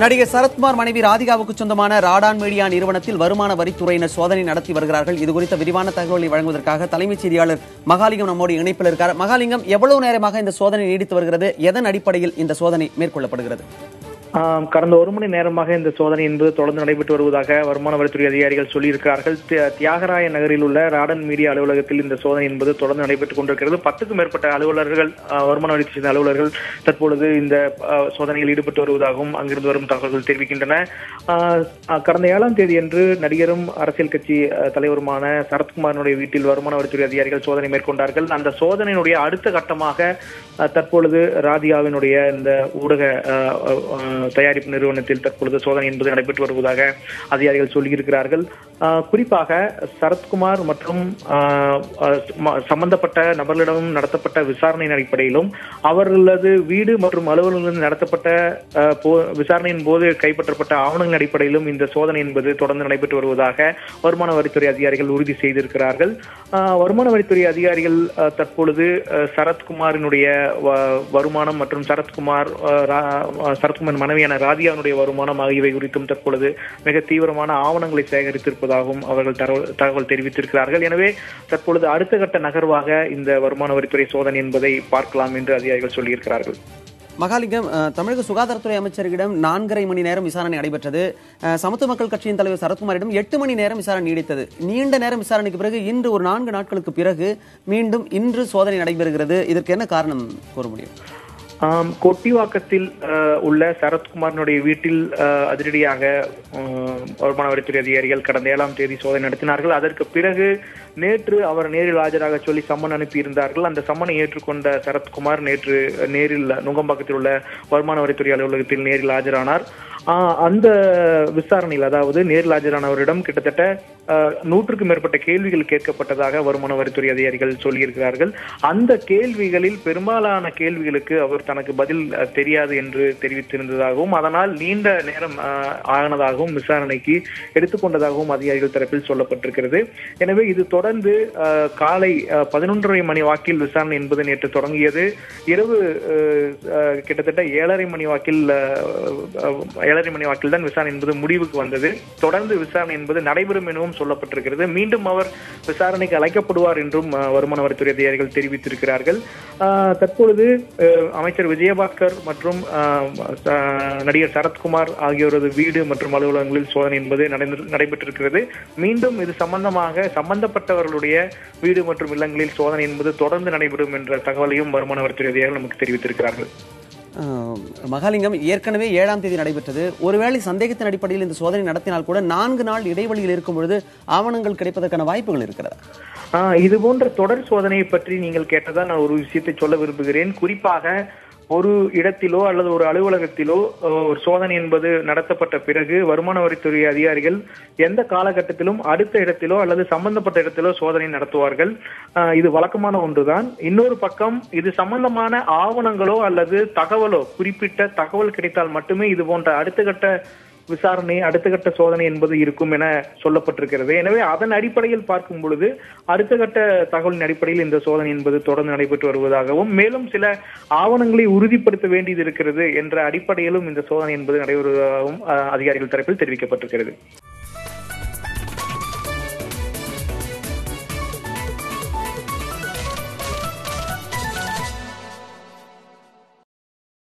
நடிகர் சரத்குமார் மனைவி ராதிகாவுக்கு சொந்தமான ராடான் மீடியா நிறுவனத்தில் வருமான வரித்துறையினர் சோதனை நடத்தி வருகிறார்கள். இதுகுறித்த விரிவான தகவலை வழங்குவதற்காக தலைமைச் செய்தியாளர் மகாலிங்கம் நம்மோடு இணைப்பில் இருக்கிறார். மகாலிங்கம், எவ்வளவு நேரமாக இந்த சோதனை நீடித்து வருகிறது? எதன் அடிப்படையில் இந்த சோதனை மேற்கொள்ளப்படுகிறது? கடந்த ஒரு மணி நேரமாக இந்த சோதனை என்பது தொடர்ந்து நடைபெற்று வருவதாக வருமான வரித்துறை அதிகாரிகள் சொல்லியிருக்கிறார்கள். தியாகராய நகரில் உள்ள ராடன் மீடியா அலுவலகத்தில் இந்த சோதனை என்பது தொடர்ந்து நடைபெற்றுக் கொண்டிருக்கிறது. 10க்கும் மேற்பட்ட அலுவலர்கள், வருமான வரித்துறை அலுவலர்கள் தற்பொழுது இந்த சோதனையில் ஈடுபட்டு வருவதாகவும் அங்கிருந்து வரும் தகவல்கள் தெரிவிக்கின்றன. கடந்த 7ஆம் தேதி அன்று நடிகரும் அரசியல் கட்சி தலைவருமான சரத்குமாரினுடைய வீட்டில் வருமான வரித்துறை அதிகாரிகள் சோதனை மேற்கொண்டார்கள். அந்த சோதனையினுடைய அடுத்த கட்டமாக தற்பொழுது ராதிகாவினுடைய இந்த ஊடக தயாரிப்பு நிறுவனத்தில் தற்பொழுது சோதனை என்பது நடைபெற்று வருவதாக அதிகாரிகள் சொல்லியிருக்கிறார்கள். குறிப்பாக சரத்குமார் மற்றும் சம்பந்தப்பட்ட நபர்களிடம் நடத்தப்பட்ட விசாரணையின் அடிப்படையிலும் அவர்களது வீடு மற்றும் அலுவலகங்களில் நடத்தப்பட்ட விசாரணையின் போது கைப்பற்றப்பட்ட ஆவணங்களின் அடிப்படையிலும் இந்த சோதனை என்பது தொடர்ந்து நடைபெற்று வருவதாக வருமான வரித்துறை அதிகாரிகள் உறுதி செய்திருக்கிறார்கள். வருமான வரித்துறை அதிகாரிகள் தற்பொழுது சரத்குமாரினுடைய வருமானம் மற்றும் சரத்குமார் மனைவியான ராதிகாவுடைய வருமானம் ஆகியவை குறித்தும் தற்பொழுது மிக தீவிரமான ஆவணங்களை சேகரித்திருப்பதாகவும் அவர்கள் தகவல் தெரிவித்திருக்கிறார்கள். எனவே தற்பொழுது அடுத்த கட்ட நகர்வாக இந்த வருமான வரித்துறை சோதனை என்பதை பார்க்கலாம் என்று அதிகாரிகள் சொல்லியிருக்கிறார்கள். மகாலிங்கம், தமிழக சுகாதாரத்துறை அமைச்சரிடம் 4.5 மணி நேரம் விசாரணை நடைபெற்றது. சமத்துவ மக்கள் கட்சியின் தலைவர் சரத்குமாரிடம் 8 மணி நேரம் விசாரணை நீடித்தது. நீண்ட நேரம் விசாரணைக்கு பிறகு இன்று ஒரு 4 நாட்களுக்கு பிறகு மீண்டும் இன்று சோதனை நடைபெறுகிறது. இதற்கு என்ன காரணம் கூற முடியும்? கொட்டிவாக்கத்தில் உள்ள சரத்குமாரினுடைய வீட்டில் அதிரடியாக வருமான வரித்துறை அதிகாரிகள் கடந்த 7ஆம் தேதி சோதனை நடத்தினார்கள். அதற்கு பிறகு நேற்று அவர் நேரில் ஆஜராக சொல்லி சம்மன் அனுப்பியிருந்தார்கள். அந்த சம்மனை ஏற்றுக்கொண்ட சரத்குமார் நேற்று நேரில் நுங்கம்பாக்கத்தில் உள்ள வருமான வரித்துறை அலுவலகத்தில் நேரில் ஆஜரானார். அந்த விசாரணையில், அதாவது நேரில் ஆஜரானவரிடம் கிட்டத்தட்ட 100க்கும் மேற்பட்ட கேள்விகள் கேட்கப்பட்டதாக வருமான வரித்துறை அதிகாரிகள் சொல்லியிருக்கிறார்கள். அந்த கேள்விகளில் பெரும்பாலான கேள்விகளுக்கு அவர் தனக்கு பதில் தெரியாது என்று தெரிவித்திருந்ததாகவும் அதனால் நீண்ட நேரம் ஆனதாகவும் விசாரணைக்கு எடுத்துக்கொண்டதாகவும் அதிகாரிகள் தரப்பில் சொல்லப்பட்டிருக்கிறது. எனவே இது தொடர்ந்து காலை 11:30 மணி வாக்கில் விசாரணை என்பது நேற்று தொடங்கியது. இரவு கிட்டத்தட்ட 7:30 மணி வாக்கில் தான் விசாரணை என்பது முடிவுக்கு வந்தது. தொடர்ந்து விசாரணை என்பது நடைபெறும் எனவும் சொல்லப்பட்டிருக்கிறது. மீண்டும் அவர் விசாரணைக்கு அழைக்கப்படுவார் என்றும் வருமான வரித்துறை அதிகாரிகள் தெரிவித்திருக்கிறார்கள். தற்பொழுது அமைச்சர் விஜயபாஸ்கர் மற்றும் நடிகர் சரத்குமார் ஆகியோரது வீடு மற்றும் அலுவலகங்களில் சோதனை என்பது நடைபெற்றிருக்கிறது. மீண்டும் இது சம்பந்தப்பட்டவர்களுடைய வீடு மற்றும் இல்லங்களில் சோதனை என்பது தொடர்ந்து நடைபெறும் என்ற தகவலையும் வருமான வரித்துறை அதிகாரிகள் நமக்கு தெரிவித்திருக்கிறார்கள். மகாலிங்கம், ஏற்கனவே 7ஆம் தேதி நடைபெற்றது. ஒருவேளை சந்தேகத்தின் அடிப்படையில் இந்த சோதனை நடத்தினால் கூட 4 நாள் இடைவெளியில் இருக்கும் பொழுது ஆவணங்கள் கிடைப்பதற்கான வாய்ப்புகள் இருக்கிறதா? இது போன்ற தொடர் சோதனையை பற்றி நீங்கள் கேட்டதால் நான் ஒரு விஷயத்தை சொல்ல விரும்புகிறேன். குறிப்பாக ஒரு இடத்திலோ அல்லது ஒரு அலுவலகத்திலோ ஒரு சோதனை என்பது நடத்தப்பட்ட பிறகு வருமான வரித்துறை அதிகாரிகள் எந்த காலகட்டத்திலும் அடுத்த இடத்திலோ அல்லது சம்பந்தப்பட்ட இடத்திலோ சோதனை நடத்துவார்கள். இது வழக்கமான ஒன்றுதான். இன்னொரு பக்கம் இது சம்பந்தமான ஆவணங்களோ அல்லது தகவலோ, குறிப்பிட்ட தகவல் கிடைத்தால் மட்டுமே இது போன்ற அடுத்த கட்ட விசாரணை, அடுத்த கட்ட சோதனை என்பது இருக்கும் என சொல்லப்பட்டிருக்கிறது. எனவே அதன் அடிப்படையில் பார்க்கும் பொழுது அடுத்த கட்ட தகவலின் அடிப்படையில் இந்த சோதனை என்பது தொடர்ந்து நடைபெற்று வருவதாகவும் மேலும் சில ஆவணங்களை உறுதிப்படுத்த வேண்டியது இருக்கிறது என்ற அடிப்படையிலும் இந்த சோதனை என்பது நடைபெறுவதாகவும் அதிகாரிகள் தரப்பில் தெரிவிக்கப்பட்டிருக்கிறது.